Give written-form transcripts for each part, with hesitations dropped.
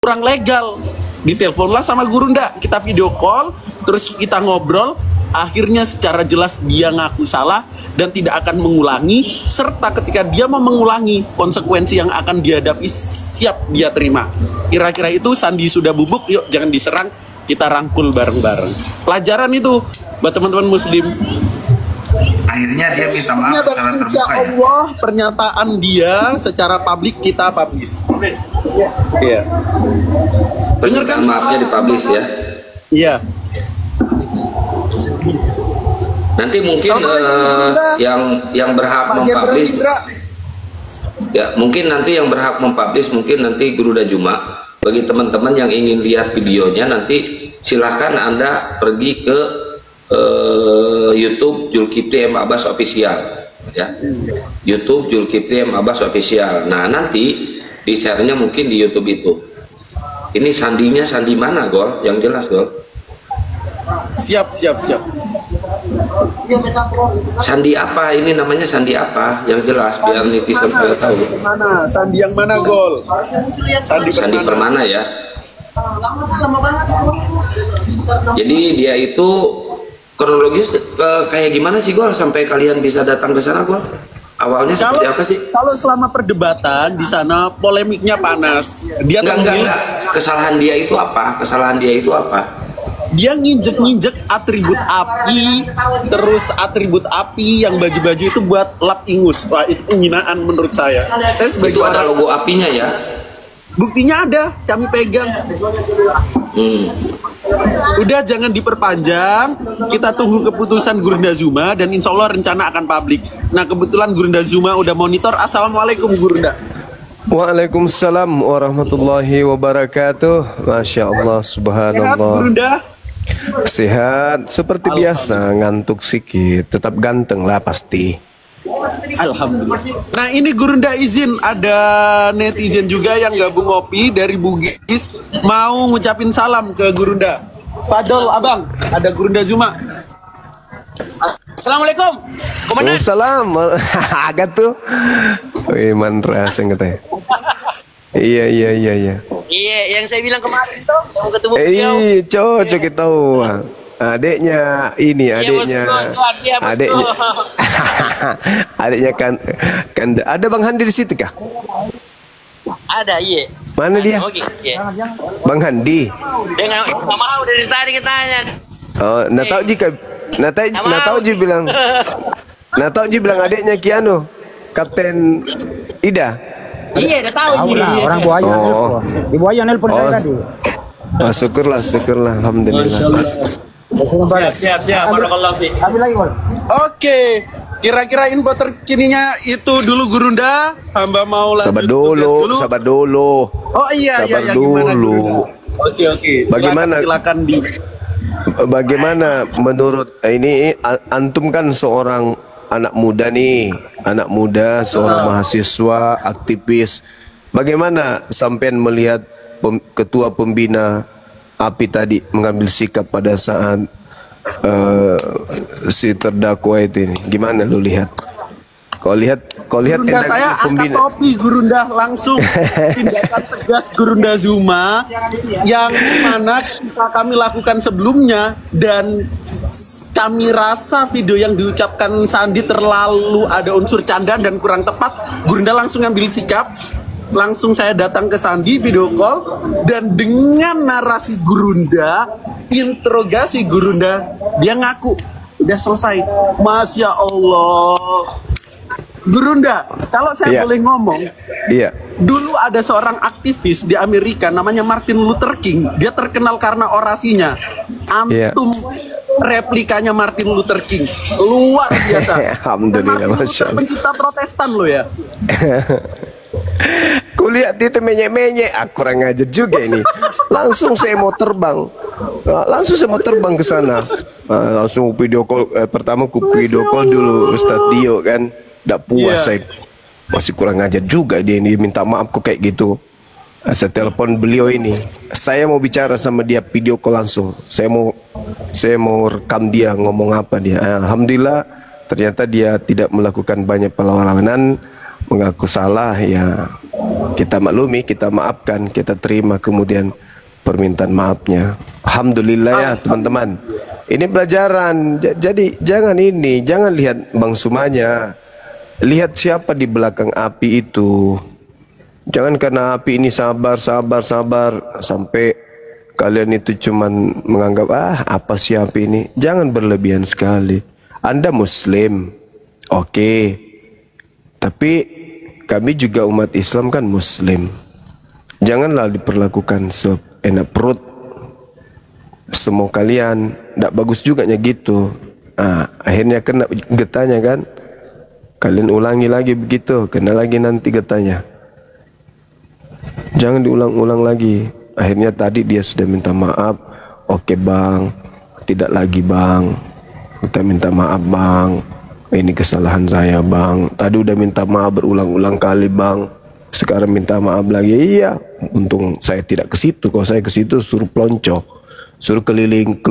kurang legal. Diteleponlah sama Gurunda, kita video call, terus kita ngobrol. Akhirnya secara jelas dia ngaku salah dan tidak akan mengulangi, serta ketika dia mau mengulangi, konsekuensi yang akan dihadapi siap dia terima. Kira-kira itu Sandi sudah bubuk, yuk jangan diserang, kita rangkul bareng-bareng. Pelajaran itu buat teman-teman muslim. Akhirnya dia minta maaf secara terbuka, insya Allah pernyataan dia secara publik kita publish. Iya. Dengarkan maafnya dipublish ya. Iya. Nanti mungkin yang berhak mempublish ya, mungkin nanti yang berhak mempublish mungkin nanti Gurunda Juma. Bagi teman-teman yang ingin lihat videonya, nanti silahkan Anda pergi ke YouTube Zulkifli M. Abbas Official ya. YouTube Zulkifli M. Abbas Official. Nah, nanti di share-nya mungkin di YouTube itu. Ini sandinya sandi mana, Gol? Yang jelas, Gol. Siap. Sandi apa? Ini namanya sandi apa? Yang jelas biar netizen pada tahu. Mana? Sandi yang mana, Gol? Sandi Permana ya. Jadi dia itu kronologis kayak gimana sih, Gol, sampai kalian bisa datang ke sana, Gol? Awalnya seperti apa sih? Kalau selama perdebatan di sana polemiknya panas. Dia enggak. Kesalahan dia itu apa? Dia nginjek atribut api, terus atribut api yang baju-baju itu buat lap ingus. Wah, itu penghinaan menurut saya. Saya sebagai itu ada logo apinya ya? Buktinya ada, kami pegang. Udah, jangan diperpanjang. Kita tunggu keputusan Gurunda Zuma dan insya Allah rencana akan publik. Nah, kebetulan Gurunda Zuma udah monitor. Assalamualaikum, Gurunda. Waalaikumsalam warahmatullahi wabarakatuh. Masya Allah, subhanallah. Sehat, Gurunda? Sehat, seperti biasa. Ngantuk sedikit, tetap ganteng lah pasti. Alhamdulillah. Nah, ini Gurunda izin, ada netizen juga yang gabung ngopi dari Bugis, mau ngucapin salam ke Gurunda. Fadol abang, ada Gurunda Zuma. Assalamualaikum, Komandan. Salam, agak tuh. Wih, mantra saya katanya. Iya. Iya, yang saya bilang kemarin tuh, yang mau ketemu beliau. Cocok itu. Adiknya ini, adiknya kan ada Bang Handi di situ kah? Ada, iya. Mana dia? Oke, iya. Bang Handi. Dengan mau dari tadi ketanya. Oh, tahu ji bilang adiknya Kiano, Kapten Ida. Iya, udah tahu ji. Orang Buaya nelpon. Di Buaya nelpon saya tadi. Oh, syukurlah, alhamdulillah. Siap. Barakallahu fiik. Ambil lagi, Bol. Oke, kira-kira info terkininya itu dulu Gurunda. Hamba mau lanjut Sabar dulu. Oh iya, Sabar dulu. Oke. Bagaimana menurut ini, antum kan seorang anak muda seorang mahasiswa aktivis. Bagaimana sampean melihat ketua pembina API tadi mengambil sikap pada saat si terdakwa itu ini? Gimana lu lihat? Kau lihat Gurunda, saya angkat topi Gurunda langsung. Tindakan tegas Gurunda Zuma yang mana kami lakukan sebelumnya, dan kami rasa video yang diucapkan Sandi terlalu ada unsur candaan dan kurang tepat. Gurunda langsung ngambil sikap. Langsung saya datang ke Sandi, video call, dan dengan narasi Gurunda, interogasi Gurunda, dia ngaku udah selesai. Masya Allah. Gurunda, kalau saya boleh ngomong, dulu ada seorang aktivis di Amerika namanya Martin Luther King. Dia terkenal karena orasinya. Antum replikanya Martin Luther King, luar biasa. Alhamdulillah, Masya Allah. Pencipta Protestan lo ya. Kulihat itu menyek-menyek, kurang ajar juga ini. Langsung saya mau terbang ke sana. Langsung video call, pertama ku video call dulu Ustadz Dio kan. Nggak puas saya, masih kurang ajar juga dia ini, minta maaf kok kayak gitu. Saya telepon beliau ini, saya mau bicara sama dia video call langsung. Saya mau rekam dia ngomong apa dia. Alhamdulillah ternyata dia tidak melakukan banyak perlawanan, mengaku salah ya. Kita maklumi, kita maafkan, kita terima kemudian permintaan maafnya. Alhamdulillah ya teman-teman. Ini pelajaran. Jadi jangan lihat Bang Sumanya. Lihat siapa di belakang api itu. Jangan karena api ini sabar sampai kalian itu cuman menganggap apa sih api ini. Jangan berlebihan sekali. Anda Muslim, oke. Tapi kami juga umat Islam kan Muslim. Janganlah diperlakukan enak perut semua kalian. Tidak bagus juga gitu. Akhirnya kena getahnya kan. Kalian ulangi lagi begitu, kena lagi nanti getahnya. Jangan diulang-ulang lagi. Akhirnya tadi dia sudah minta maaf. Oke bang, tidak lagi bang. Kita minta maaf bang. Ini kesalahan saya bang. Tadi udah minta maaf berulang-ulang kali bang. Sekarang minta maaf lagi. Iya, untung saya tidak ke situ. Kalau saya ke situ suruh pelonco, suruh keliling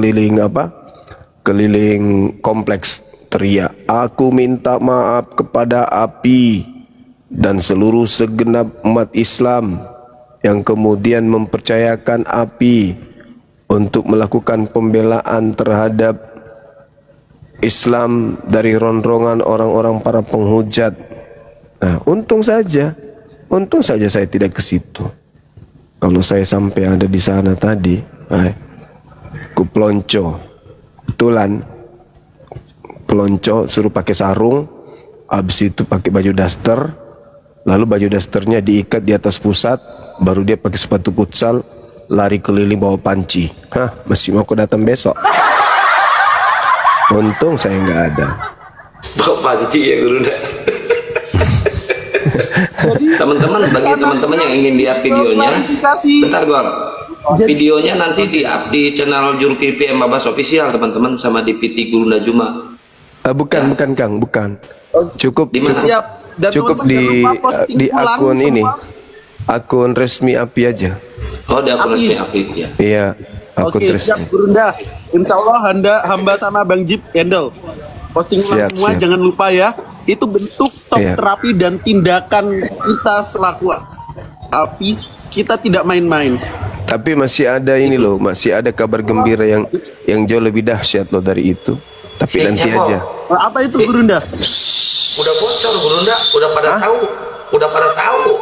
kompleks teriak, aku minta maaf kepada api dan seluruh segenap umat Islam yang kemudian mempercayakan api untuk melakukan pembelaan terhadap Islam dari rondrongan orang-orang para penghujat. Nah, untung saja saya tidak ke situ. Kalau saya sampai ada di sana tadi, ku pelonco, betulan. Pelonco suruh pakai sarung, habis itu pakai baju daster, lalu baju dasternya diikat di atas pusat, baru dia pakai sepatu futsal, lari keliling bawa panci. Masih mau aku datang besok? Untung saya nggak ada. Bawa panci ya Guru. Teman-teman, bagi teman-teman yang ingin lihat videonya, bentar Gor. Videonya nanti di-up di channel Jurkipi Mbabas Official teman-teman, sama di PT Gurunda Juma. Bukan Kang, bukan. Cukup di akun ini, akun resmi API aja. Oh, di akun resmi API ya. Iya, akun resmi. Siap Gurunda. Insya Allah hamba sama Bang Jip handle. Posting ulang semua, jangan lupa ya. Itu bentuk terapi dan tindakan kita selaku API. Kita tidak main-main. Tapi masih ada ini loh, masih ada kabar gembira yang jauh lebih dahsyat loh dari itu. Tapi nanti aja. Apa itu Gurunda? Udah bocor Gurunda, udah pada tahu.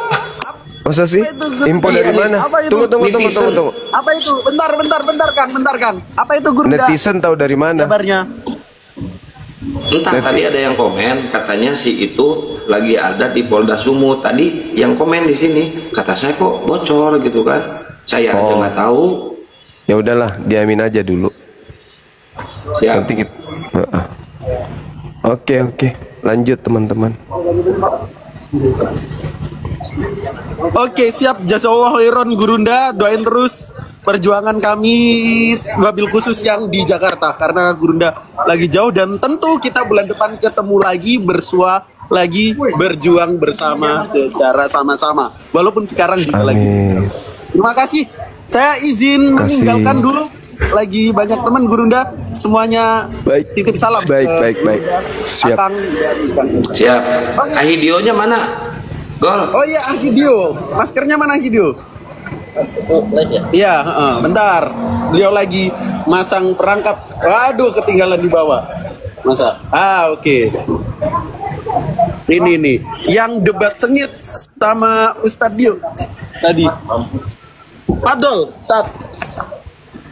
Masa sih? Info dari mana? Tunggu. Apa itu? Bentar Kang. Apa itu Gurunda? Netizen tahu dari mana? Kabarnya. Entah, tadi ada yang komen katanya si itu lagi ada di Polda Sumut. Tadi yang komen di sini kata saya kok bocor gitu kan. Saya aja nggak tahu. Ya udahlah, diamin aja dulu. Siap. Nanti kita... Oke. Lanjut teman-teman. Oke, siap. Jazakallahu khairan Gurunda. Doain terus perjuangan kami wabil khusus yang di Jakarta, karena Gurunda lagi jauh, dan tentu kita bulan depan ketemu lagi, bersua lagi, berjuang bersama secara sama-sama. Walaupun sekarang juga lagi. Terima kasih. Saya izin meninggalkan dulu. Lagi banyak teman Gurunda, semuanya titip salam. Baik. Siap. Siap. Ahidionya mana? Gol. Oh iya, Ahidio. Maskernya mana Ahidio? Iya, bentar. Beliau lagi masang perangkat. Waduh, ketinggalan di bawah. Masa? Oke. Ini nih, yang debat sengit sama Ustadz Dio tadi. Fadol, Tat.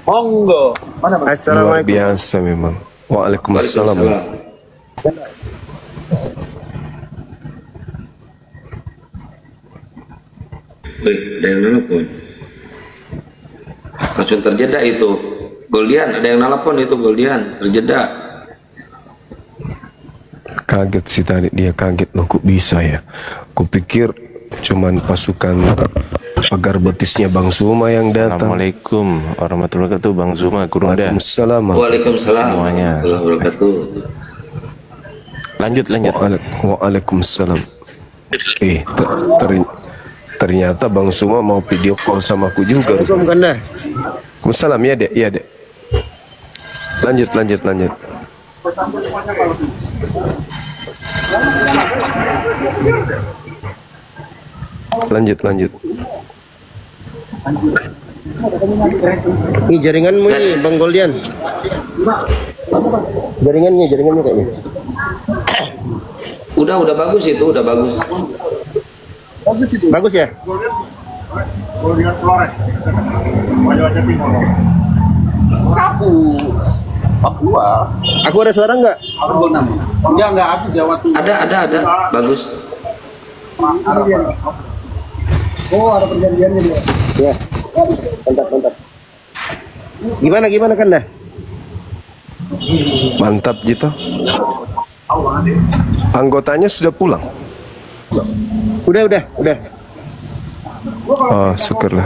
Monggo. Luar biasa memang. Waalaikumsalam. Ada yang nelpon. Langsung terjeda itu. Goldian, ada yang nelpon itu Goldian, terjeda. Kaget sih tadi, dia kaget loh, kok bisa ya. Kupikir cuman pasukan pagar betisnya Bang Zuma yang datang. Assalamualaikum warahmatullahi wabarakatuh, Bang Zuma, Gurunda. Waalaikumsalam semuanya. Wabarakatuh. Lanjut. Waalaikumsalam. Ternyata Bang Zuma mau video call sama aku juga. Waalaikumsalam ya dek, iya dek. Lanjut. Lanjut, lanjut. Ini jaringanmu ini Bang Goldian. Jaringannya kayaknya. Udah bagus itu, udah bagus. Bagus ya? Sapu. Papua. Aku ada suara nggak? Enggak, aku Jawa Timur. Ada. Bagus. Oh, ada perjanjiannya dia. Ya. Mantap. Gimana Kanda? Mantap gitu. Anggotanya sudah pulang. Udah. Oh, syukurlah.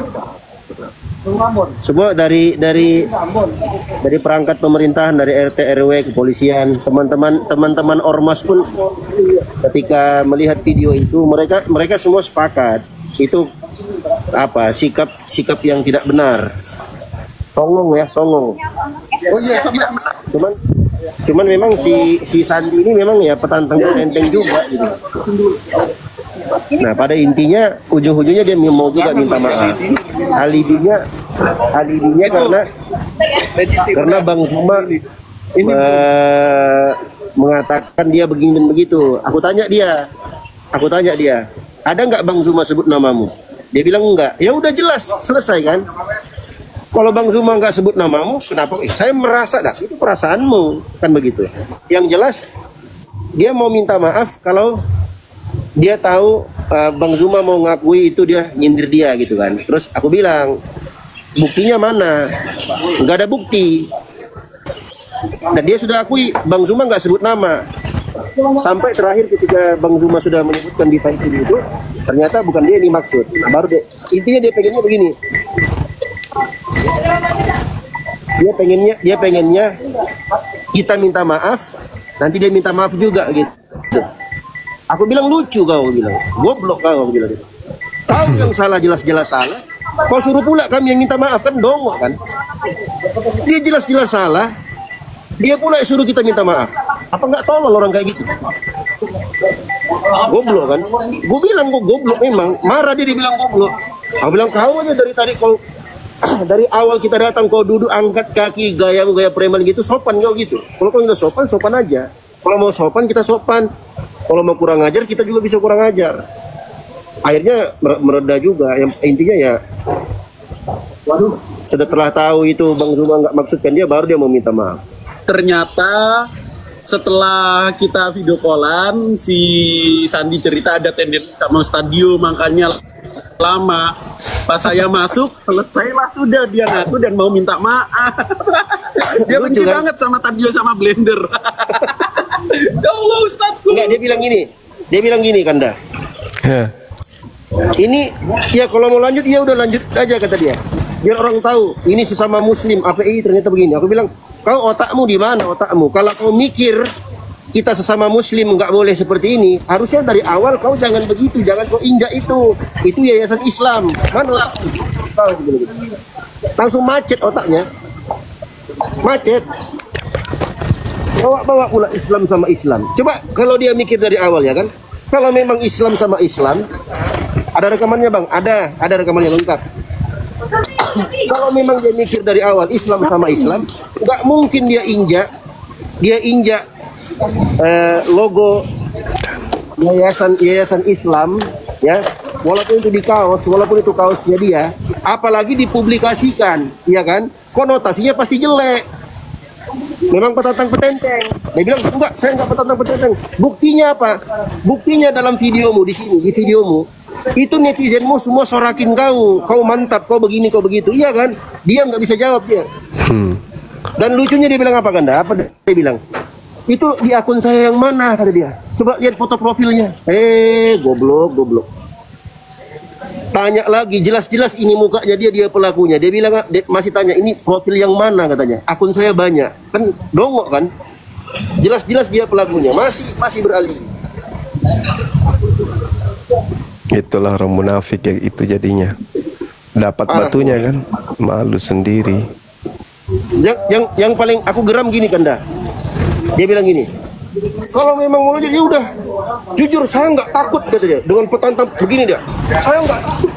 Semua dari perangkat pemerintahan, dari RT RW, kepolisian, teman-teman ormas pun ketika melihat video itu mereka semua sepakat itu apa sikap yang tidak benar. Songong. Oh iya, sama. Cuman memang si Sandi ini memang ya petantang enteng juga gitu. Nah, pada intinya ujung-ujungnya dia mau juga minta maaf. Alibinya karena Bang Zuma mengatakan dia begini dan begitu. Aku tanya dia, ada nggak Bang Zuma sebut namamu? Dia bilang enggak. Ya udah jelas, selesai kan? Kalau Bang Zuma nggak sebut namamu, kenapa? Saya merasa dah, itu perasaanmu, kan begitu. Yang jelas dia mau minta maaf kalau dia tahu Bang Zuma mau ngakui itu dia nyindir dia gitu kan. Terus aku bilang, buktinya mana? Nggak ada bukti. Dan dia sudah akui Bang Zuma nggak sebut nama. Sampai terakhir ketika Bang Zuma sudah menyebutkan di title itu, ternyata bukan dia yang dimaksud. Nah, baru intinya dia pengennya begini. Dia pengennya kita minta maaf, nanti dia minta maaf juga gitu. Aku bilang lucu kau bilang, goblok kau bilang gitu. Kau yang salah jelas-jelas salah. Kau suruh pula kami yang minta maaf, kan dongok kan? Dia jelas-jelas salah. Dia pula suruh kita minta maaf. Apa nggak tolol orang kayak gitu? Goblok kan? Gue bilang gue goblok memang. Marah dia dibilang goblok. Aku bilang kau aja dari tadi kau dari awal kita datang kau duduk angkat kaki gaya preman gitu, sopan kau gitu. Kalau kau udah sopan aja. Kalau mau sopan kita sopan. Kalau mau kurang ajar kita juga bisa kurang ajar. Akhirnya mereda juga. Yang intinya ya, setelah tahu itu Bang Zuma nggak maksudkan dia, baru dia mau minta maaf. Ternyata setelah kita video callan, si Sandi cerita ada tender sama stadion, makanya lama. Pas saya masuk, selesailah sudah dia ngaku dan mau minta maaf. Dia benci banget sama Tadio sama Blender. Ya Allah Ustadz. Enggak, dia bilang gini Kanda. Ini ya kalau mau lanjut ya udah lanjut aja kata dia. Biar orang tahu ini sesama muslim API ternyata begini. Aku bilang, kau otakmu di mana otakmu? Kalau kau mikir kita sesama muslim nggak boleh seperti ini, harusnya dari awal kau jangan begitu, jangan kau injak itu yayasan Islam. Mana langsung macet otaknya, macet. Bawa pula Islam sama Islam. Coba kalau dia mikir dari awal ya kan, kalau memang Islam sama Islam, ada rekamannya Bang, ada rekamannya lengkap. Kalau memang dia mikir dari awal Islam sama Islam, nggak mungkin dia injak logo yayasan Islam ya, walaupun itu di kaos, walaupun itu kaosnya dia, apalagi dipublikasikan, ya kan, konotasinya pasti jelek. Memang petantang petenteng. Dia bilang enggak, saya enggak petantang petenteng. Buktinya apa? Buktinya dalam videomu di sini, di videomu itu netizenmu semua sorakin kau mantap, kau begini, kau begitu, iya kan? Dia nggak bisa jawab dia. Dan lucunya dia bilang apa Kanda? Apa dia bilang? Itu di akun saya yang mana kata dia? Coba lihat foto profilnya. Goblok. Tanya lagi, jelas-jelas ini mukanya dia pelakunya. Dia bilang masih tanya ini profil yang mana katanya. Akun saya banyak. Kan dongok kan? Jelas-jelas dia pelakunya. Masih beralih. Itulah orang munafik ya, itu jadinya. Dapat batunya kan, malu sendiri. Yang paling aku geram gini Kanda. Dia bilang gini, kalau memang mau lanjut ya udah, Jujur saya nggak takut kata dia dengan petantang begini dia. Saya nggak takut.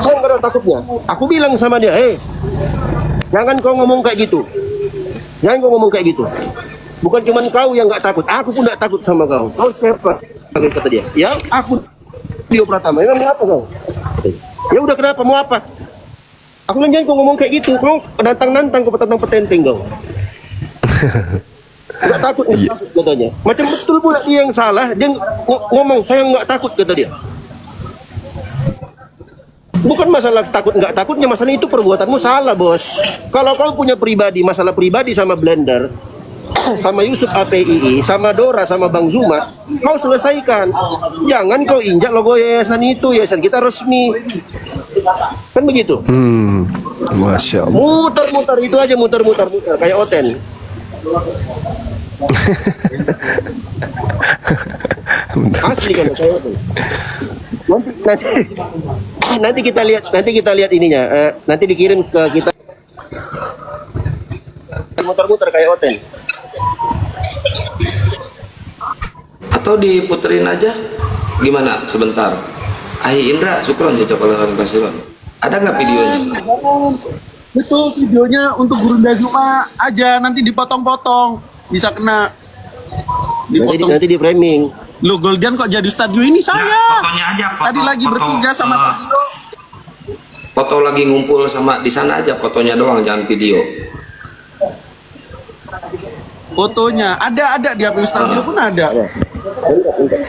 Saya nggak ada takutnya. Aku bilang sama dia, jangan kau ngomong kayak gitu. Jangan kau ngomong kayak gitu. Bukan cuma kau yang nggak takut, aku pun nggak takut sama kau. Kau siapa? Kata dia. Ya, aku Dio Pratama. Emang apa kau? Ya udah kenapa? Mau apa? Aku bilang jangan kau ngomong kayak gitu. Kau nantang-nantang ke petantang petenteng kau. Nggak takut, takut katanya. Macam betul pula dia yang salah. Dia ngomong saya nggak takut kata dia. Bukan masalah takut nggak takutnya, masalah itu perbuatanmu salah bos. Kalau kau punya pribadi, masalah pribadi sama Blender, sama Yusuf APII, sama Dora, sama Bang Zuma, kau selesaikan. Jangan kau injak logo yayasan itu, yayasan kita resmi. Kan begitu? Masya Allah. Muter-muter itu aja, muter-muter kayak Oten. Asli kan kayak Oten. Nanti kita lihat ininya. Nanti dikirim ke kita. Muter-muter kayak Oten. Atau diputerin aja, gimana? Sebentar. Ahi Indra, syukron ya coba kasihan. Ada nggak videonya? Itu videonya untuk Gurunda Zuma aja, nanti dipotong-potong, bisa kena. Nanti di framing. Lo Goldian kok jadi studio ini saya? Fotonya aja. Tadi lagi bertugas sama Tio. Foto lagi ngumpul sama di sana aja, fotonya doang, jangan video. Fotonya ada di HP studio pun ada.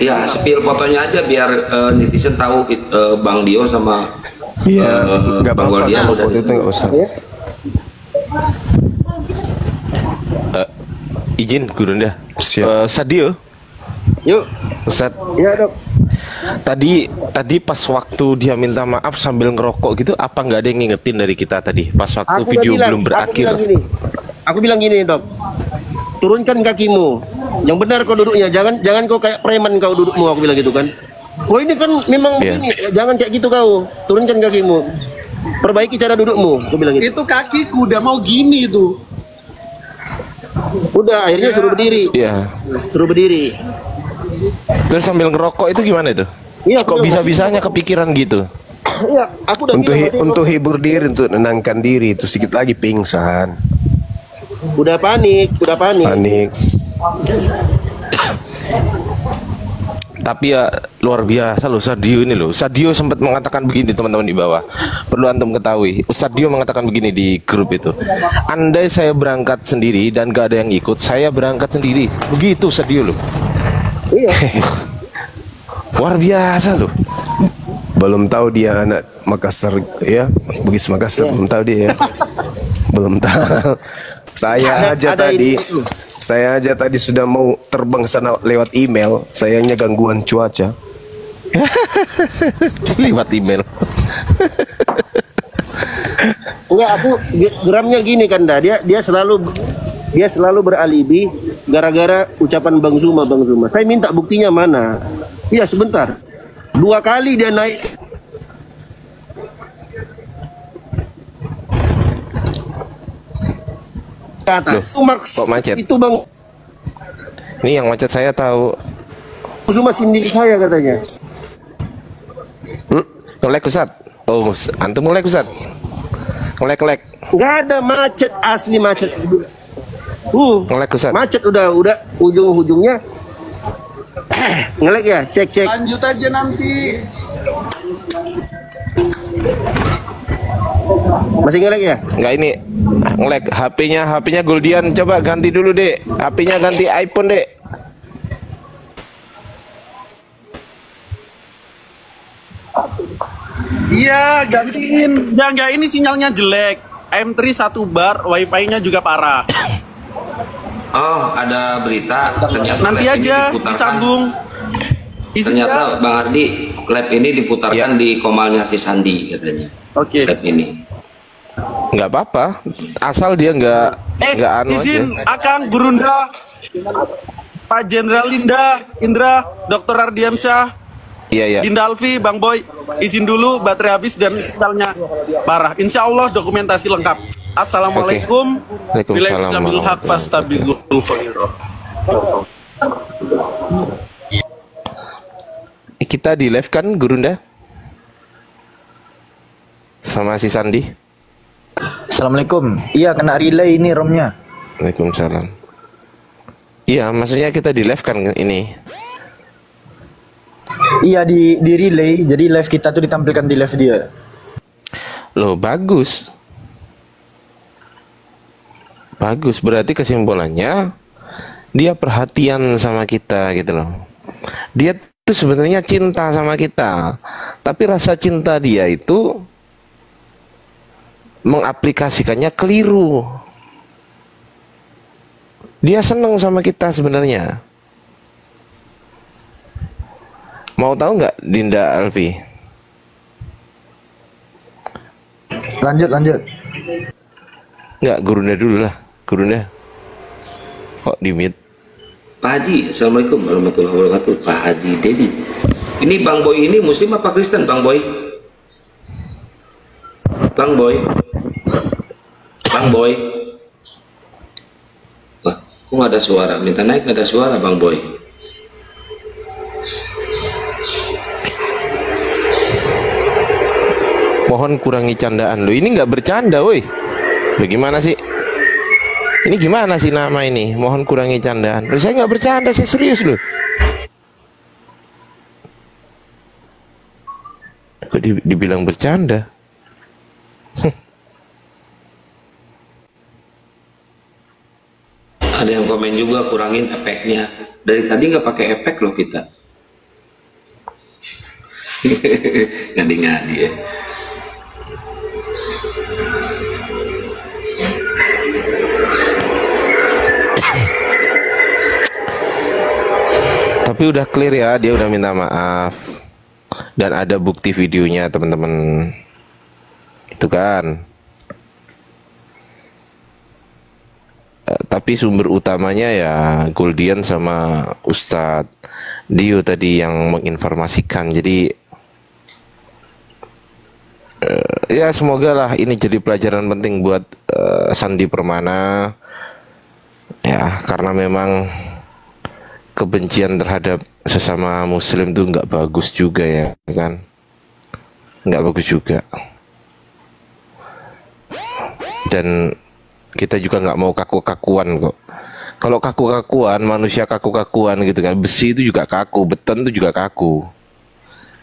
Ya, spill fotonya aja biar netizen tahu Bang Dio sama Nggak Bang apa-apa. Goldian udah. Foto itu nggak usah. Izin Gurunda. Siap. Sadio. Yuk. Ustaz. Ya dok. Tadi pas waktu dia minta maaf sambil ngerokok gitu, apa nggak ada yang ngingetin dari kita tadi pas waktu video belum berakhir? Aku bilang gini dok, turunkan kakimu, yang benar kau duduknya, jangan kau kayak preman kau dudukmu, aku bilang gitu kan. Oh ini kan memang begini, jangan kayak gitu kau, turunkan kakimu, perbaiki cara dudukmu, aku bilang gitu. Itu kakiku udah mau gini tuh. Udah akhirnya suruh berdiri, Iya. suruh berdiri. Terus sambil ngerokok itu gimana itu? Iya. Kok bisa-bisanya kepikiran gitu? Iya, aku udah Untuk hibur diri, untuk nenangkan diri, itu sedikit lagi pingsan. udah panik. Panik. Tapi ya luar biasa loh Sadio ini loh. Sadio sempat mengatakan begini teman-teman di bawah. Perlu antum ketahui. Sadio mengatakan begini di grup itu. Andai saya berangkat sendiri dan gak ada yang ikut, saya berangkat sendiri. Begitu Sadio loh. Iya. Luar biasa loh. Belum tahu dia anak Makassar ya, Bugis Makassar, belum tahu dia ya. Belum tahu. Saya aja tadi sudah mau terbang sana lewat email, sayangnya gangguan cuaca. Lewat email. Enggak, aku geramnya gini kan dah. Dia selalu beralibi gara-gara ucapan Bang Zuma. Saya minta buktinya mana? Iya sebentar. 2 kali dia naik ke atas. Kok macet? Itu Bang Ini yang macet saya tahu. Zuma sindik saya katanya. Ngelek Ustaz. Oh, antum ngelek Ustaz. Ngelek. Enggak ada macet, asli macet. Ngelek Ustaz. Macet udah ujung-ujungnya. Ngelek ya, cek. Lanjut aja nanti. Masih ngelek ya? Enggak ini ngelek. HP-nya Goldian, coba ganti dulu Dek. HP-nya ganti iPhone Dek. Iya, gantiin. Enggak, ini sinyalnya jelek. M3 1 bar, wifi-nya juga parah. Oh, ada berita ternyata Nanti lab aja ini diputarkan. disambung. Ternyata Bang Ardi, lab ini diputarkan di Komalnya si Sandi katanya. Oke. Lab ini. Enggak apa-apa. Asal dia enggak anu izin aja. Akang Gurunda, Pak Jenderal Indra, Dr. Ardiansyah, Iya. Dinda Alfi, Bang Boy, izin dulu baterai habis dan sinyalnya parah. Insya Allah dokumentasi lengkap. Assalamualaikum. Waalaikumsalam Bila haq fastabiqul khairat. Kita di live kan Gurunda? Sama si Sandi. Assalamualaikum. Iya, kena relay ini romnya. Waalaikumsalam. Iya, maksudnya kita di live kan ini. Iya, di relay. Jadi live kita tuh ditampilkan di live dia. Loh, bagus. Bagus, berarti kesimpulannya dia perhatian sama kita gitu loh. Dia tuh sebenarnya cinta sama kita. Tapi rasa cinta dia itu mengaplikasikannya keliru. Dia seneng sama kita sebenarnya. Mau tahu nggak Dinda Alfi? Lanjut. Nggak, Gurunda dulu lah. Gurunda. Kok di mute? Pak Haji, Assalamualaikum warahmatullahi wabarakatuh. Pak Haji Dedi. Ini Bang Boy ini Muslim apa Kristen, Bang Boy? Bang Boy. Wah, kok nggak ada suara? Minta naik nggak ada suara, Bang Boy. Mohon kurangi candaan lo. Ini nggak bercanda, woi. Bagaimana sih? Ini gimana sih nama ini? Mohon kurangi candaan. Loh, saya nggak bercanda, saya serius loh. Kok dibilang bercanda? Ada yang komen juga kurangin efeknya. Dari tadi nggak pakai efek loh kita. Ngadi-ngadi ya. Tapi udah clear ya, dia udah minta maaf. Dan ada bukti videonya teman-teman. Itu kan. Tapi sumber utamanya ya Goldian sama Ustadz Dio tadi yang menginformasikan. Jadi ya semoga lah ini jadi pelajaran penting buat Sandi Permana. Ya karena memang kebencian terhadap sesama muslim itu nggak bagus juga ya kan, nggak bagus juga. Dan kita juga nggak mau kaku-kakuan kok. Kalau kaku-kakuan, manusia kaku-kakuan gitu kan, besi itu juga kaku, beton itu juga kaku.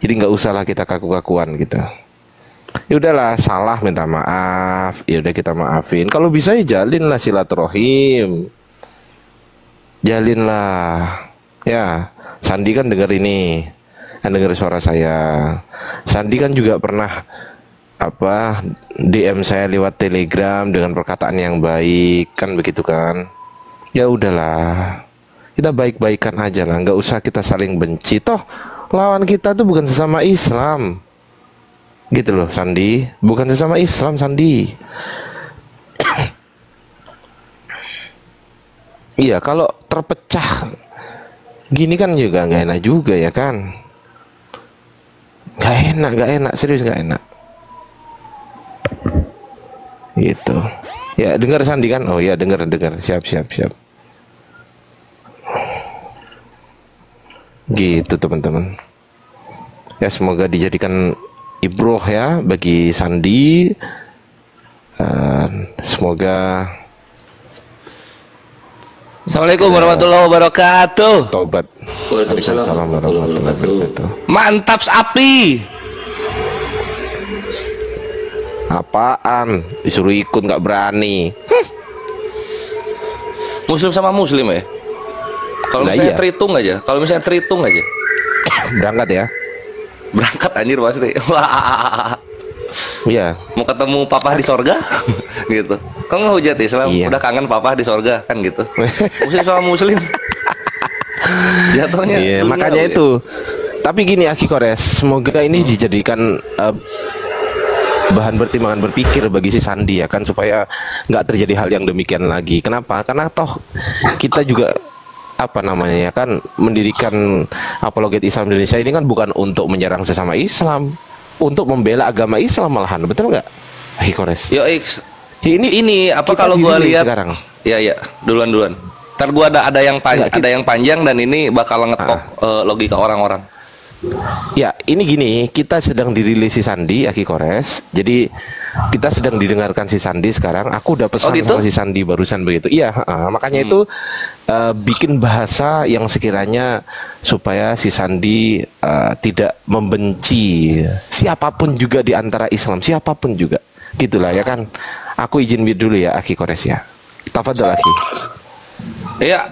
Jadi nggak usahlah kita kaku-kakuan gitu. Ya udahlah, salah minta maaf, ya udah kita maafin. Kalau bisa ya jalinlah silaturahim. Jalinlah. Ya, Sandi kan dengar ini, kan dengar suara saya. Sandi kan juga pernah DM saya lewat Telegram dengan perkataan yang baik, kan begitu kan? Ya udahlah, kita baik-baikan aja lah, nggak usah kita saling benci. Toh lawan kita tuh bukan sesama Islam, gitu loh Sandi, bukan sesama Islam Sandi. Iya, kalau terpecah gini kan juga nggak enak juga ya kan? Nggak enak, serius nggak enak. Gitu. Ya dengar Sandi kan? Oh ya dengar, siap. Gitu teman-teman. Ya semoga dijadikan ibroh ya bagi Sandi. Semoga. Assalamualaikum warahmatullahi wabarakatuh. Tobat. Waalaikumsalam warahmatullahi wabarakatuh. Mantap api. Apaan? Disuruh ikut nggak berani. Muslim sama muslim ya? Kalau misalnya terhitung aja, Berangkat ya? Berangkat anjir pasti. Iya. Mau ketemu papa di sorga? Gitu. Kok nggak hujat Islam? Udah kangen papa di sorga kan gitu. Muslim sama muslim. Jatuhnya. Iya, makanya itu. Tapi gini Aki Kores, semoga ini dijadikan bahan pertimbangan berpikir bagi si Sandi ya kan, supaya nggak terjadi hal yang demikian lagi. Kenapa? Karena toh kita juga ya kan mendirikan Apologet Islam Indonesia ini kan bukan untuk menyerang sesama Islam, untuk membela agama Islam malahan, betul nggak? Aki Kores. Yo X. Ini apa kalau gua lihat sekarang? Ya duluan. Ntar gua ada yang panjang dan ini bakal ngetok logika orang-orang. Ya, ini gini, kita sedang dirilis si Sandi, Aki Kores. Jadi kita sedang didengarkan si Sandi sekarang. Aku udah pesan gitu? sama si Sandi barusan begitu. Iya, makanya itu bikin bahasa yang sekiranya supaya si Sandi tidak membenci siapapun juga di antara Islam, siapapun juga. Gitulah ya kan. Aku izin dulu ya, Aki Kores ya. Tafadhol Aki. Iya.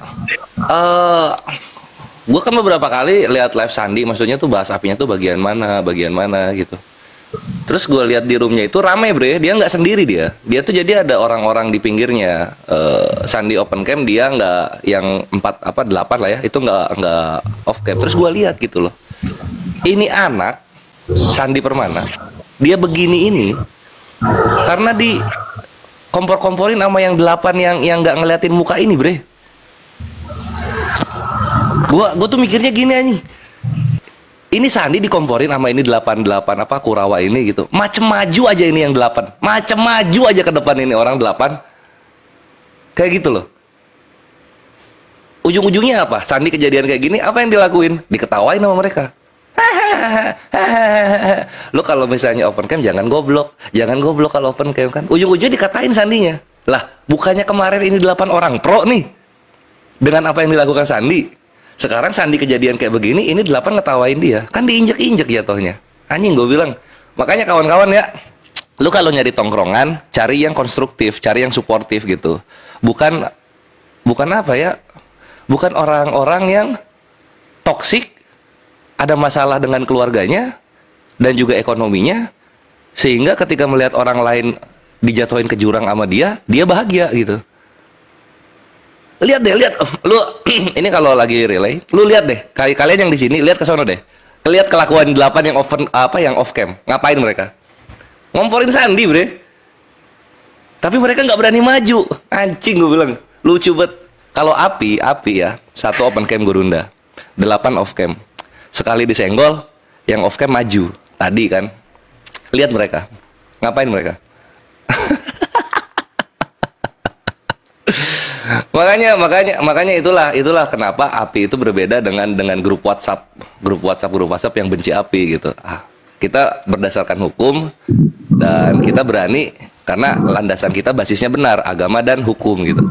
Gue kan beberapa kali lihat live Sandi, maksudnya tuh bahas apinya tuh bagian mana gitu. Terus gue lihat di roomnya itu rame bre, dia nggak sendiri dia tuh jadi ada orang-orang di pinggirnya. Sandi open cam dia nggak yang 8 lah ya, itu nggak off cam. Terus gue lihat gitu loh, ini anak Sandi Permana, dia begini ini karena di kompor-komporin sama yang 8 yang nggak ngeliatin muka ini bre. Gua tuh mikirnya gini anjing. Ini Sandi dikomporin sama ini 8 Kurawa ini gitu. Macem maju aja ini yang 8. Macem maju aja ke depan ini orang 8. Kayak gitu loh. Ujung-ujungnya apa? Sandi kejadian kayak gini, apa yang dilakuin? Diketawain sama mereka. Lo kalau misalnya open cam jangan goblok kalau open cam kan. Ujung-ujungnya dikatain Sandinya. Lah, bukannya kemarin ini 8 orang pro nih. Dengan apa yang dilakukan Sandi. Sekarang Sandi kejadian kayak begini, ini 8 ngetawain dia. Kan diinjek-injek jatuhnya. Anjing gue bilang. Makanya kawan-kawan ya, lu kalau nyari tongkrongan, cari yang konstruktif, cari yang suportif gitu. Bukan apa ya? Bukan orang-orang yang toksik, ada masalah dengan keluarganya dan juga ekonominya, sehingga ketika melihat orang lain dijatuhin ke jurang sama dia bahagia gitu. Lihat lu ini kalau lagi relay, lu lihat deh, kalian yang di sini lihat ke sono deh. Lihat kelakuan 8 yang off cam. Ngapain mereka? Ngomporin Sandi, bre. Tapi mereka nggak berani maju. Anjing gue bilang. Lucu banget. Kalau api ya, 1 open cam Gurunda, 8 off cam. Sekali disenggol, yang off cam maju. Tadi kan. Lihat mereka. Ngapain mereka? makanya itulah kenapa api itu berbeda dengan grup WhatsApp yang benci api gitu. Kita berdasarkan hukum dan kita berani karena landasan kita basisnya benar, agama dan hukum gitu.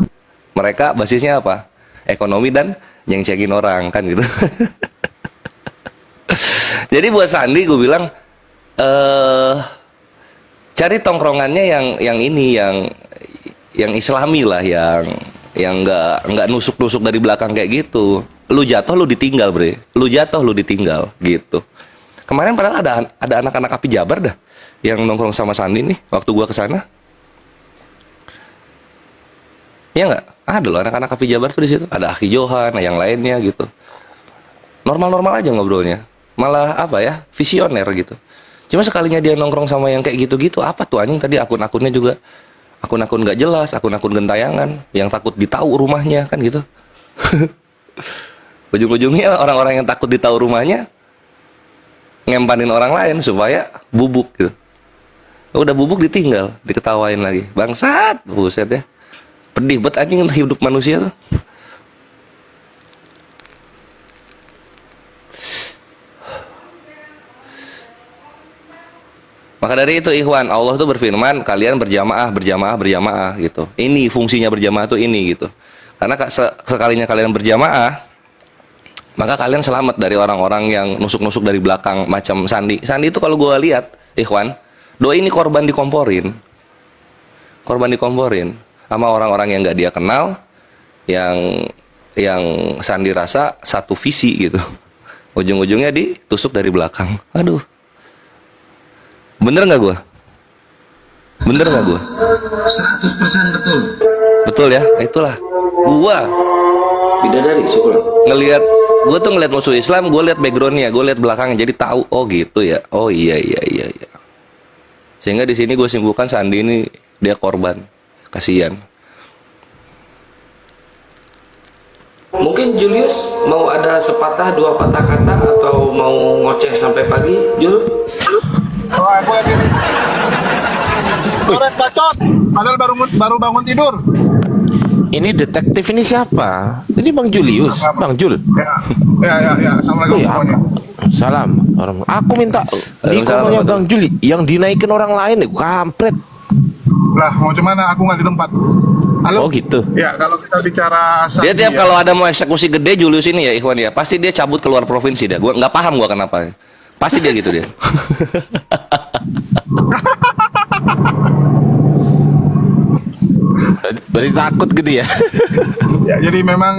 Mereka basisnya apa? Ekonomi dan nyeng-cengin orang kan gitu. Jadi buat Sandi gue bilang cari tongkrongannya yang islami lah, yang nggak nusuk dari belakang kayak gitu. Lu jatuh lu ditinggal bre, gitu. Kemarin padahal ada anak-anak api Jabar dah yang nongkrong sama Sandi nih waktu gua kesana. Ya nggak? Ada loh anak-anak api Jabar tuh di situ. Ada Aki Johan, yang lainnya gitu. Normal-normal aja ngobrolnya. Malah apa ya? Visioner gitu. Cuma sekalinya dia nongkrong sama yang kayak gitu-gitu, apa tuh anjing tadi akun-akunnya juga akun-akun gak jelas, akun-akun gentayangan yang takut ditahu rumahnya kan gitu. Ujung-ujungnya orang-orang yang takut ditahu rumahnya ngempanin orang lain supaya bubuk gitu. Udah bubuk ditinggal, diketawain lagi. Bangsat, buset ya. Pedih banget anjing hidup manusia tuh. Maka dari itu ikhwan, Allah tuh berfirman kalian berjamaah gitu. Ini fungsinya berjamaah tuh ini gitu. Karena sekalinya kalian berjamaah, maka kalian selamat dari orang-orang yang nusuk-nusuk dari belakang macam Sandi. Sandi itu kalau gue lihat, ikhwan, doi ini korban dikomporin sama orang-orang yang nggak dia kenal, yang Sandi rasa satu visi gitu. Ujung-ujungnya ditusuk dari belakang. Aduh. Bener nggak gue? 100% betul. Betul ya, itulah gua bidadari syukur. Gua tuh ngeliat musuh Islam, gua lihat backgroundnya, gua lihat belakangnya, jadi tahu oh gitu ya, oh iya. Sehingga di sini gue simpulkan Sandi ini dia korban, kasihan. Mungkin Julius mau ada sepatah 2 patah kata atau mau ngoceh sampai pagi, Jul? Kores bacot, padahal baru bangun tidur. Ini detektif ini siapa? Ini Bang Julius, Bang Jul. Ya. Assalamualaikum semuanya. Salam. Aku minta di kolomnya Bang Juli yang dinaikin orang lain, kampret. Lah, mau cuman aku nggak di tempat. Halo? Oh gitu. Ya, kalau kita bicara dia tiap kalau ada mau eksekusi gede Julius ini ya Ikhwan ya, pasti dia cabut keluar provinsi dia. Gua nggak paham gua kenapa. Pasti dia gitu dia. Berarti takut gitu ya. Ya, jadi memang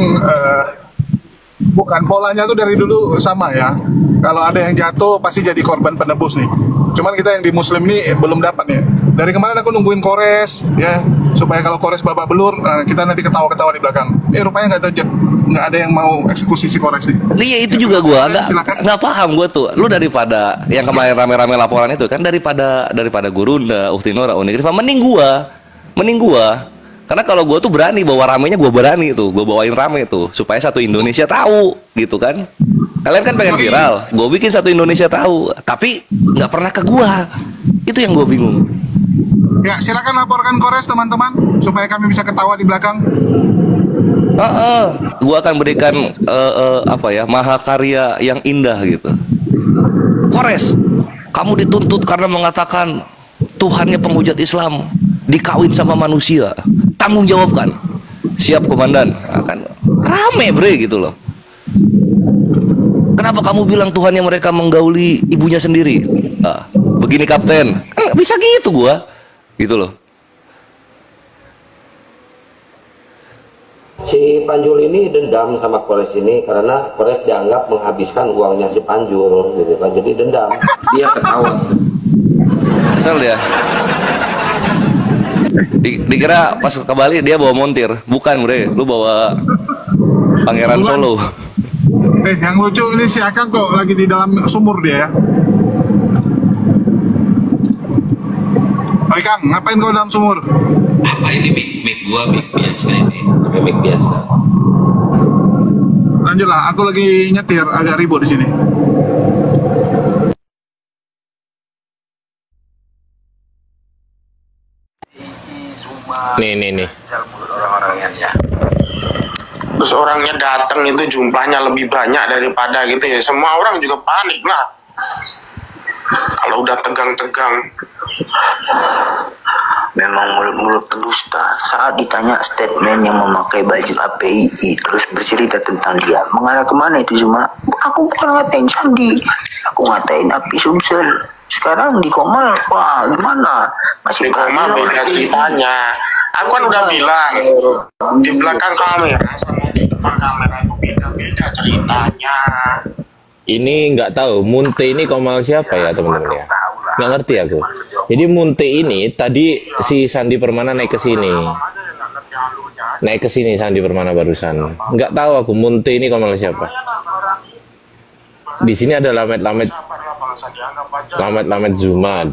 bukan polanya tuh dari dulu sama ya. Kalau ada yang jatuh pasti jadi korban penebus nih. Cuman kita yang di Muslim nih belum dapat ya. Dari kemarin aku nungguin Kores ya, supaya kalau Kores babak belur kita nanti ketawa-ketawa di belakang. Rupanya nggak ada yang mau eksekusi si Kores nih. Iya itu juga gua nggak paham gua tuh. Lu daripada yang kemarin rame-rame laporan itu kan daripada Gurunda, Uktinora, Unigrifah, mending gua. Karena kalau gue tuh berani bawa ramenya, gue berani tuh, gue bawain rame tuh, supaya satu Indonesia tahu, gitu kan? Kalian kan pengen viral, gue bikin satu Indonesia tahu, tapi nggak pernah ke gue, itu yang gue bingung. Ya silakan laporkan Kores teman-teman, supaya kami bisa ketawa di belakang. Gue akan berikan mahakarya yang indah gitu. Kores, kamu dituntut karena mengatakan Tuhannya penghujat Islam dikawin sama manusia, tanggung jawabkan. Siap komandan. Kan rame bre gitu loh. Kenapa kamu bilang Tuhannya mereka menggauli ibunya sendiri? Begini kapten, kan bisa gitu gua, gitu loh. Si Panjul ini dendam sama Kores ini karena Kores dianggap menghabiskan uangnya si Panjul gitu kan, jadi dendam. Dia ketawa. Asal dia. Dikira pas ke Bali dia bawa montir, bukan bre, lu bawa Pangeran Solo. Yang lucu ini si Akang kok lagi di dalam sumur dia ya. Oi Kang, ngapain kau dalam sumur? Apa ini mic gua mic biasa ini, mic biasa. Lanjutlah, aku lagi nyetir agak ribut di sini. Nih. Terus orangnya datang itu jumlahnya lebih banyak daripada gitu ya. Semua orang juga panik lah. Kalau udah tegang-tegang. Memang mulut-mulut pendusta. Saat ditanya statement yang memakai baju APII terus bercerita tentang dia, mengarah kemana itu Zuma? Aku bukan ngatain Sandi, aku ngatain Api Sumsel. Sekarang di Komal, wah gimana? Masih di Komal beda ceritanya. Aku kan udah bilang di belakang kamera sama di depan kamera itu beda-beda ceritanya. Ini nggak tahu Munte ini Komal siapa ya teman-teman ya? Nggak ngerti aku. Jadi Munte ini tadi si Sandi Permana naik ke sini Sandi Permana barusan. Nggak tahu aku Munte ini Komal siapa. Di sini ada Lamet Zuma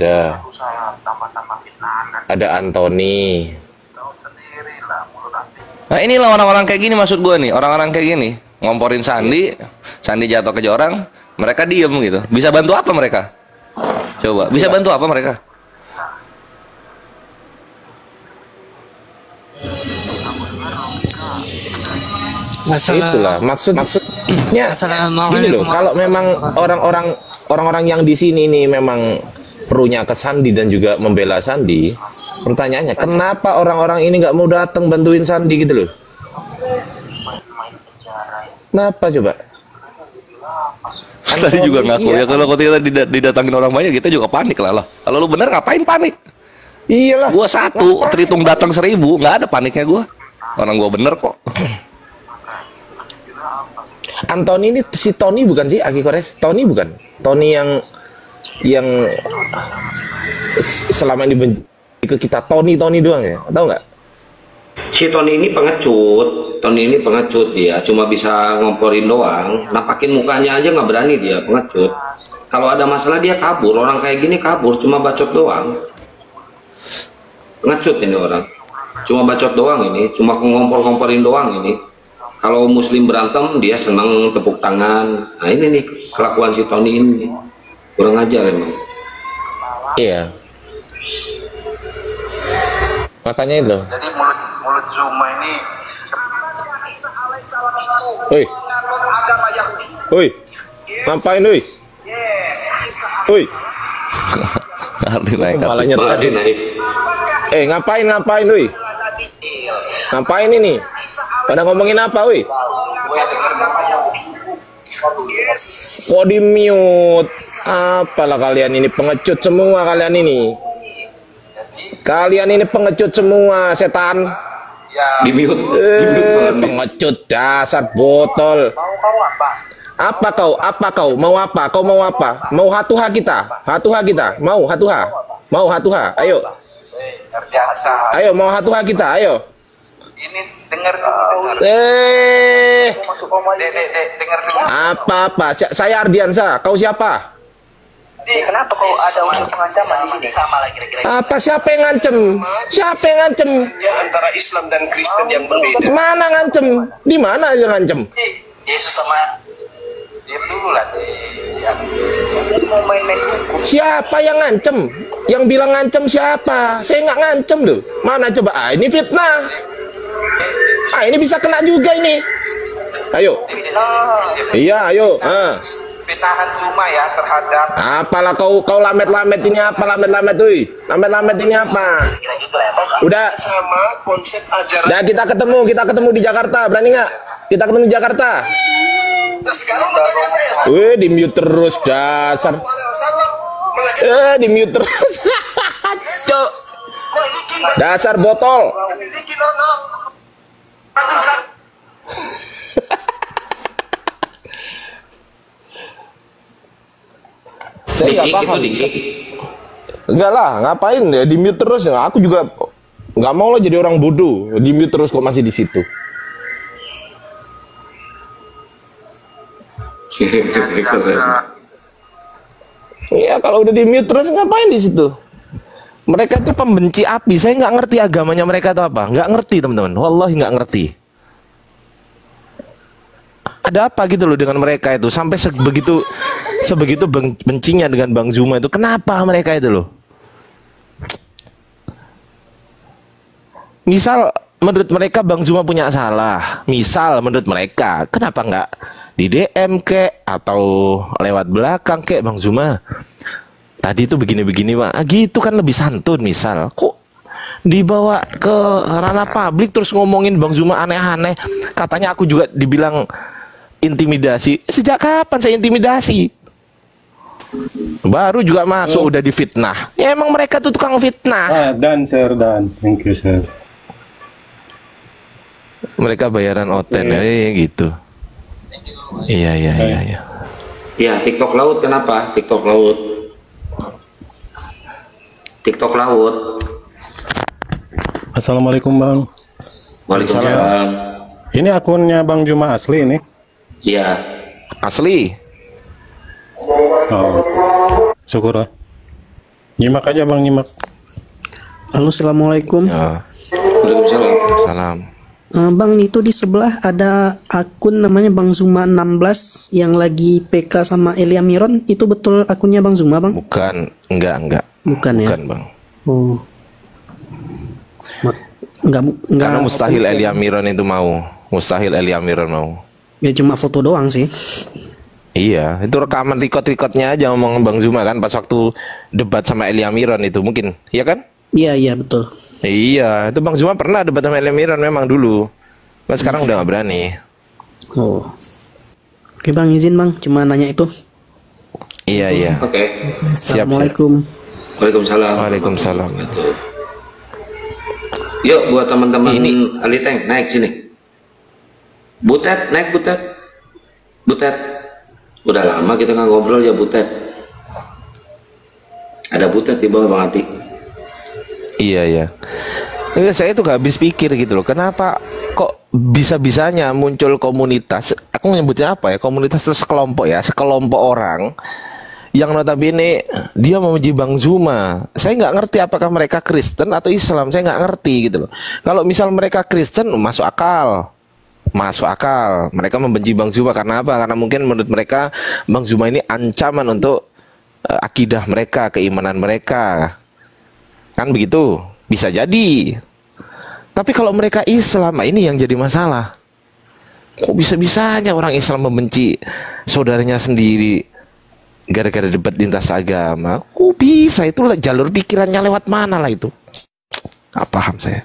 ada Anthony. Nah inilah orang-orang kayak gini maksud gue nih, orang-orang kayak gini ngomporin Sandi jatuh ke orang, mereka diem gitu. Bisa bantu apa mereka? Coba, bisa bantu apa mereka? Itulah maksudnya gini loh, kalau memang orang-orang yang di sini nih memang perunya ke Sandi dan juga membela Sandi, pertanyaannya kenapa orang-orang ini nggak mau datang bantuin Sandi gitu loh? Kenapa coba? Tadi juga ngaku ya kalau kita didatangin orang banyak kita juga panik lah. Kalau lu bener ngapain panik? Iyalah. Gua satu terhitung datang 1000 nggak ada paniknya gua. Orang gua bener kok. Anthony ini si Tony bukan sih Aki Kores? Tony bukan? Tony yang selama ini benci ke kita Tony doang ya? Tahu nggak? Si Tony ini pengecut dia, cuma bisa ngomporin doang, nampakin mukanya aja nggak berani dia, pengecut. Kalau ada masalah dia kabur, orang kayak gini kabur, cuma bacot doang. Pengecut ini orang, cuma bacot doang ini, cuma ngompor-ngomporin doang ini. Kalau Muslim berantem dia senang tepuk tangan. Nah ini nih kelakuan si Tony ini, kurang ajar emang. Iya. Makanya itu. Jadi mulut Zuma ini Oi. Ngapain, woi? Woi. Malah nyetel. Ngapain, woi? Ngapain ini? Pada ngomongin apa, woi? Kok di mute? Apalah kalian ini pengecut semua kalian ini. Kalian ini pengecut semua, setan. Di mute. Pengecut dasar botol. Apa kau? Mau apa? Kau mau apa? Mau hatuha kita? Hatuha kita? Mau hatuha? Mau hatuha? Ayo. Ayo mau hatuha kita? Ayo. Ini dengar Apa? Saya Ardiansa. Kau siapa? Kenapa kau ada unsur pengancaman di sini? Sama lah kira-kira. Apa? Siapa yang ngancem? Siapa yang ngancem? Antara Islam dan Kristen yang berbeda. Mana ngancem? Di mana yang ngancem? Yesus sama diam dulu lah mau main-main hukum. Siapa yang ngancem? Yang bilang ngancem siapa? Saya nggak ngancem loh. Mana coba? Ini fitnah. Ini bisa kena juga ini. Ayo. Iya, ayo. Fitnahan Zuma ya terhadap. Apalah kau lamet-lamet ini apa? Lamet-lamet tuh. Lamet-lamet ini apa? Udah. Sama konsep ajaran. Udah kita ketemu di Jakarta. Berani nggak? Kita ketemu di Jakarta. Sekarang pertanyaan saya. Weh, di mute terus dasar. Di mute terus. Cok. Dasar botol. Saya nggak paham. Enggak lah, ngapain ya di mute terus ya? Aku juga nggak mau lah jadi orang bodoh. Di mute terus kok masih di situ. Iya, kalau udah di mute terus ngapain di situ? Mereka itu pembenci api. Saya nggak ngerti agamanya mereka itu apa. Nggak ngerti teman-teman. Wallahi nggak ngerti. Ada apa gitu loh dengan mereka itu sampai sebegitu bencinya dengan Bang Zuma itu. Kenapa mereka itu loh? Misal menurut mereka Bang Zuma punya salah. Misal menurut mereka, kenapa nggak di DM kek atau lewat belakang kek Bang Zuma? Tadi itu begini-begini Pak. Gitu kan lebih santun misal. Kok dibawa ke ranah publik terus ngomongin Bang Zuma aneh-aneh. Katanya aku juga dibilang intimidasi. Sejak kapan saya intimidasi? Baru juga masuk udah difitnah. Ya emang mereka tuh tukang fitnah. Dan thank you sir. Mereka bayaran oten ya gitu. Iya. Ya, TikTok laut kenapa? TikTok laut. Assalamualaikum Bang. Waalaikumsalam. Ini akunnya Bang Zuma asli ini? Iya. Asli. Oh, syukur lah. Nyimak aja Bang, nyimak. Halo, assalamualaikum. Waalaikumsalam. Bang, itu di sebelah ada akun namanya Bang Zuma 16 yang lagi PK sama Elia Miron. Itu betul akunnya Bang Zuma, Bang? Bukan, enggak. Bukan ya? Bukan, Bang. Oh. Enggak. Karena mustahil Elia Miron itu mau. Mustahil Elia Miron mau. Ya cuma foto doang sih. Iya, itu rekaman record-recordnya aja ngomong Bang Zuma kan pas waktu debat sama Elia Miron itu mungkin, iya kan? Iya betul. Iya, itu Bang Zuma pernah debat sama Elia Miron memang dulu. Mas sekarang udah nggak berani. Oh. Oke Bang, izin Bang, cuma nanya itu. Iya. Oke. Assalamualaikum. Waalaikumsalam. Yuk buat teman-teman Ali Tank naik sini. Butet, naik Butet. Udah lama kita nggak ngobrol ya Butet. Ada Butet di bawah Bang Ati. Iya. Saya tuh gak habis pikir gitu loh. Kenapa kok bisa-bisanya muncul komunitas? Aku menyebutnya apa ya? Komunitas itu sekelompok orang yang notabene dia memuji Bang Zuma. Saya nggak ngerti apakah mereka Kristen atau Islam. Saya nggak ngerti gitu loh. Kalau misal mereka Kristen, masuk akal. Mereka membenci Bang Zuma karena apa? Karena mungkin menurut mereka Bang Zuma ini ancaman untuk akidah mereka, keimanan mereka. Kan begitu? Bisa jadi. Tapi kalau mereka Islam, ini yang jadi masalah. Kok bisa-bisanya orang Islam membenci saudaranya sendiri gara-gara debat lintas agama? Kok bisa? Itu jalur pikirannya lewat mana lah itu? Gak paham saya.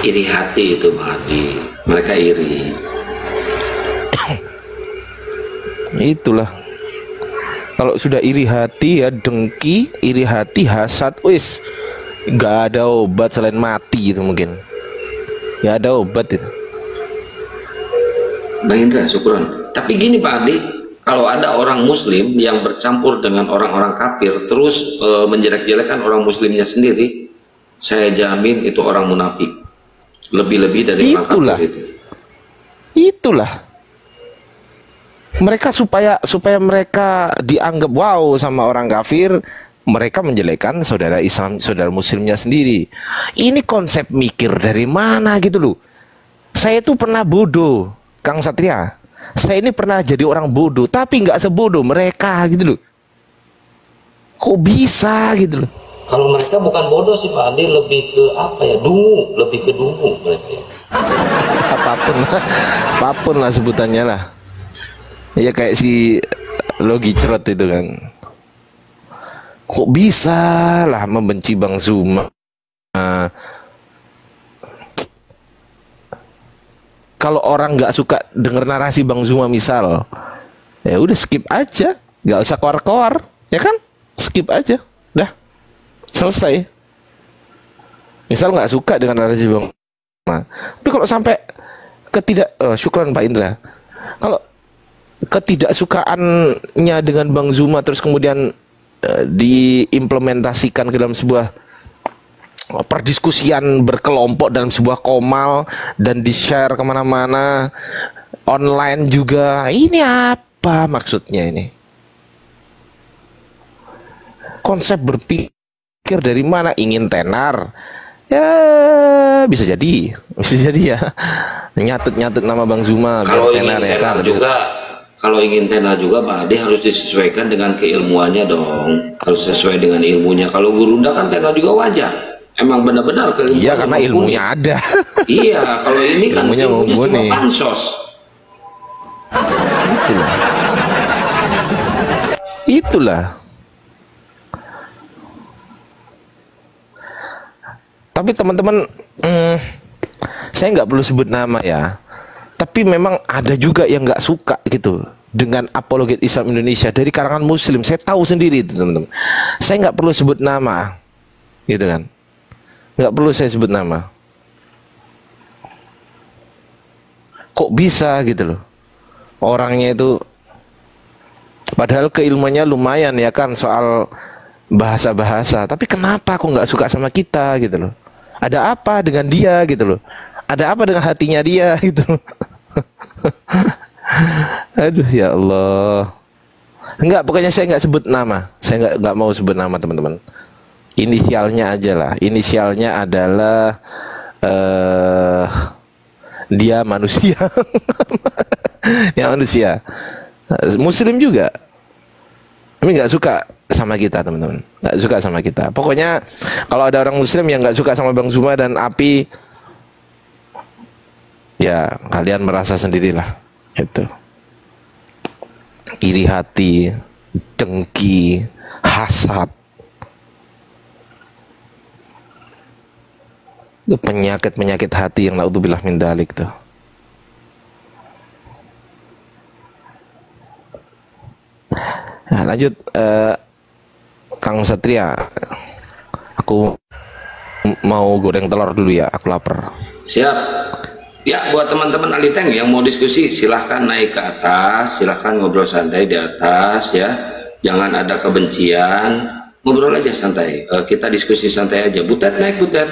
Iri hati itu Bang Adi. Mereka iri. Itulah. Kalau sudah iri hati ya dengki, iri hati, hasad, wis gak ada obat selain mati itu mungkin. Gak ada obat itu. Bang Indra, syukuran. Tapi gini Pak Adi, kalau ada orang Muslim yang bercampur dengan orang-orang kafir terus menjelek-jelekan orang Muslimnya sendiri, saya jamin itu orang munafik. Lebih-lebih dari itulah. Itulah. Mereka supaya mereka dianggap wow sama orang kafir, mereka menjelekan saudara Islam, saudara Muslimnya sendiri. Ini konsep mikir dari mana gitu loh. Saya itu pernah bodoh, Kang Satria. Saya ini pernah jadi orang bodoh, tapi nggak sebodoh mereka gitu loh. Kok bisa gitu loh? Kalau mereka bukan bodoh sih Pak Adi, lebih ke apa ya, dungu, lebih ke dungu mereka. Apapun lah sebutannya lah. Ya kayak si Logi Cerot itu kan. Kok bisa lah membenci Bang Zuma? Kalau orang nggak suka denger narasi Bang Zuma misal, ya udah skip aja, nggak usah keluar-keluar, ya kan? Skip aja, dah. Selesai. Misal nggak suka dengan narasi Bang Zuma, tapi kalau sampai syukran Pak Indra, kalau ketidaksukaannya dengan Bang Zuma terus kemudian diimplementasikan ke dalam sebuah perdiskusian berkelompok dalam sebuah komal dan di-share kemana-mana online juga, ini apa maksudnya ini? Konsep berpikir dari mana? Ingin tenar? Ya bisa jadi ya. Nyatut nama Bang Zuma kalau biar tenar ya kan. Kalau ingin tenar juga Pak Adi harus disesuaikan dengan keilmuannya dong. Harus sesuai dengan ilmunya. Kalau Gurunda kan tenar juga wajar. Emang benar-benar keilmuannya. Iya karena ilmunya ada. Iya, kalau ini kan ilmunya cuma pansos. Itulah. Tapi teman-teman, saya nggak perlu sebut nama ya. Tapi memang ada juga yang nggak suka gitu dengan apologet Islam Indonesia dari kalangan Muslim. Saya tahu sendiri itu teman-teman. Saya nggak perlu sebut nama, gitu kan? Nggak perlu saya sebut nama. Kok bisa gitu loh? Orangnya itu, padahal keilmuannya lumayan ya kan soal bahasa-bahasa. Tapi kenapa kok nggak suka sama kita gitu loh? Ada apa dengan dia gitu loh? Ada apa dengan hatinya dia gitu loh? Aduh ya Allah. Enggak, pokoknya saya nggak sebut nama. Saya nggak mau sebut nama teman-teman. Inisialnya aja lah. Inisialnya adalah dia manusia. Ya manusia. Muslim juga. Tapi nggak suka sama kita teman-teman. Nggak suka sama kita. Pokoknya kalau ada orang Muslim yang nggak suka sama Bang Zuma dan Api, ya kalian merasa sendirilah. Itu iri hati, dengki, hasad, itu penyakit hati yang naudzubillah min dzalik tuh. Nah, lanjut Kang Satria, aku mau goreng telur dulu ya, aku lapar. Siap. Ya, buat teman-teman Aliteng yang mau diskusi, silahkan naik ke atas, silahkan ngobrol santai di atas ya. Jangan ada kebencian, ngobrol aja santai. Kita diskusi santai aja. Butet naik, Butet.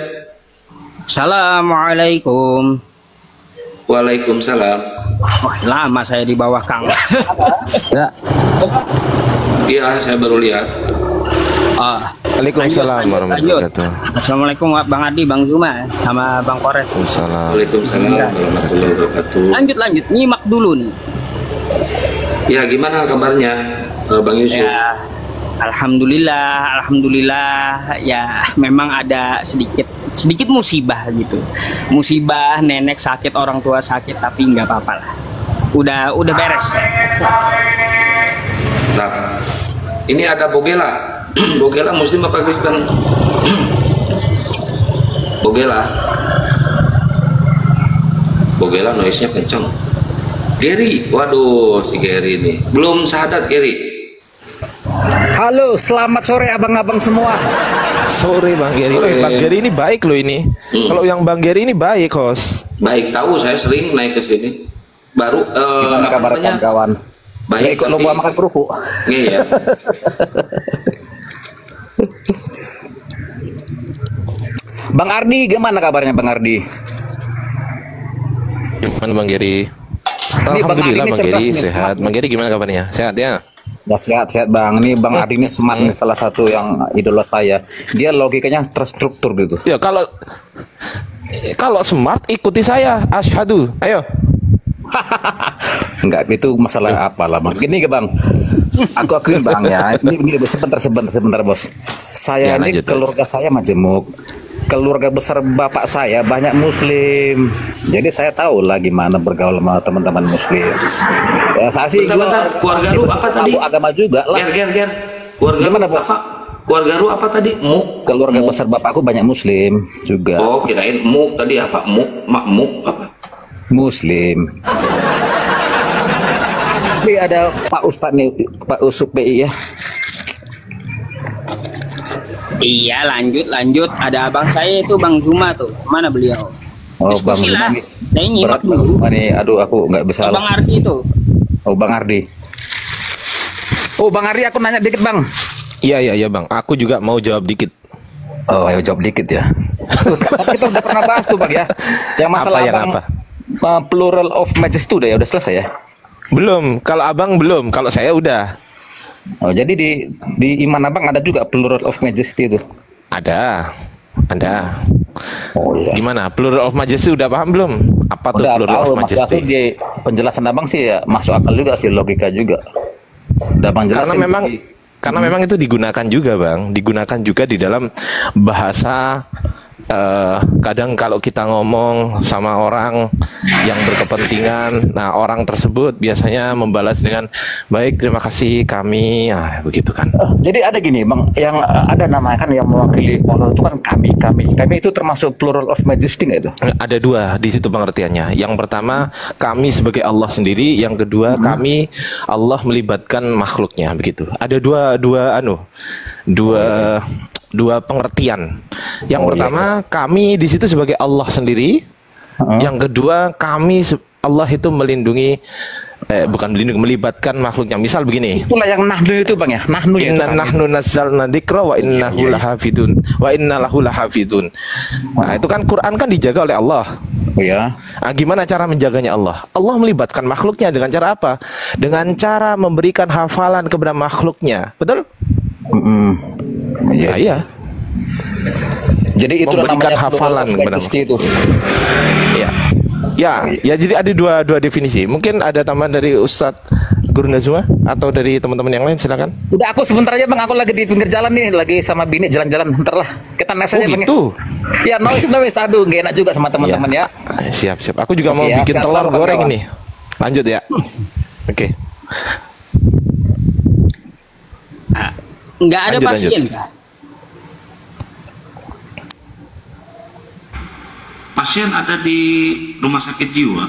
Assalamualaikum. Waalaikumsalam. Oh, lama saya di bawah Kang. Ya. Iya, saya baru lihat. Waalaikumsalam warahmatullahi wabarakatuh. Assalamualaikum Bang Adi, Bang Zuma, sama Bang Kores. Waalaikumsalam warahmatullahi wabarakatuh. Lanjut, nyimak dulu nih. Ya, gimana kabarnya Bang Yusuf? Ya, Alhamdulillah ya memang ada sedikit musibah gitu. Musibah, nenek sakit, orang tua sakit, tapi nggak apa-apa lah. Udah beres. Nah, ini ada Bogela. Bogela Muslim apa Kristen? Bogela noise-nya kencang. Gary, waduh si Gary ini belum syahadat Gary. Halo, selamat sore abang-abang semua. Sore Bang Gary. Bang Gary ini baik loh ini. Kalau yang Bang Gary ini baik, host. Baik, tahu saya sering naik ke sini. Baru gimana kabar kawan-kawan? Baik, ikut lomba makan kerupuk. Iya. Bang Ardi, gimana kabarnya Bang Ardi? Gimana Bang Gary? Alhamdulillah Bang Gary sehat. Bang Gary gimana kabarnya? Sehat ya? Ya sehat Bang. Ini Bang Ardi ini smart nih, salah satu yang idola saya. Dia logikanya terstruktur gitu. Ya kalau smart ikuti saya. Asyhadu. Ayo. Enggak, itu masalah apalah Bang. Gini ke Bang. Aku akuin Bang ya. Ini sebentar Bos. Saya ini keluarga saya majemuk. Keluarga besar bapak saya banyak muslim. Jadi saya tahu lah gimana bergaul sama teman-teman muslim. Ya, keluarga lu apa tadi? Agama juga lah. Ger. Keluarga gimana Bos? Keluarga lu apa tadi? Keluarga besar bapakku banyak muslim juga. Oh, kirain tadi apa? Makmuk apa? Muslim. Tapi ada Pak Ustadz nih, Pak Usup PI ya. Iya, lanjut. Ada abang saya itu Bang Zuma tuh. Mana beliau? Oh, Bang Zuma. Saya berat Bang Zuma nih. Aduh, aku nggak bisa. Bang Ardi itu. Oh, Bang Ardi. Oh, Bang Ardi, aku nanya dikit Bang. Iya Bang. Aku juga mau jawab dikit. Oh, ayo jawab dikit ya. Kita udah pernah bahas tuh Bang ya. Yang masalah apa? Plural of majesty udah selesai ya? Belum. Kalau Abang belum. Kalau saya udah. Oh, jadi di iman Abang ada juga plural of majesty itu? Ada. Oh iya. Gimana? Plural of majesty udah paham belum? Apa tuh plural of majesty? Di penjelasan Abang sih ya masuk akal juga sih, logika juga. Udah Bang jelasin. Karena memang itu digunakan juga Bang. Digunakan juga di dalam bahasa. Kadang kalau kita ngomong sama orang yang berkepentingan, nah orang tersebut biasanya membalas dengan baik, terima kasih kami, begitu kan. Jadi ada gini Bang, yang ada nama kan yang mewakili Allah itu kan kami itu termasuk plural of majesty nggak itu? Ada dua di situ pengertiannya. Yang pertama kami sebagai Allah sendiri, yang kedua kami Allah melibatkan makhluknya, begitu. Ada dua pengertian. Yang pertama kami di situ sebagai Allah sendiri. Yang kedua kami Allah itu melindungi melibatkan makhluknya. Misal begini. Itulah yang nahnu itu Bang ya. Nahnu ya. Inna nahnu nazzalna dzikra wa innahu lahafidun wa inna lahu lahafidun. Nah, itu kan Quran kan dijaga oleh Allah. Iya. Nah, gimana cara menjaganya Allah? Allah melibatkan makhluknya dengan cara apa? Dengan cara memberikan hafalan kepada makhluknya. Betul? Iya. Jadi itu memberikan hafalan kepada itu. Ya, jadi ada dua definisi. Mungkin ada tambahan dari Ustadz Gurunda Zuma atau dari teman-teman yang lain, silakan. Udah, aku sebentar aja Bang, aku lagi di pinggir jalan nih, lagi sama bini jalan-jalan. Bentar lah, kita next aja Bang. Gitu. Ya, noise, aduh, gak enak juga sama teman-teman ya. Siap. Aku juga mau bikin telur goreng ini. Lanjut ya. Oke. Nggak ada pasien kah? Pasien ada di rumah sakit jiwa.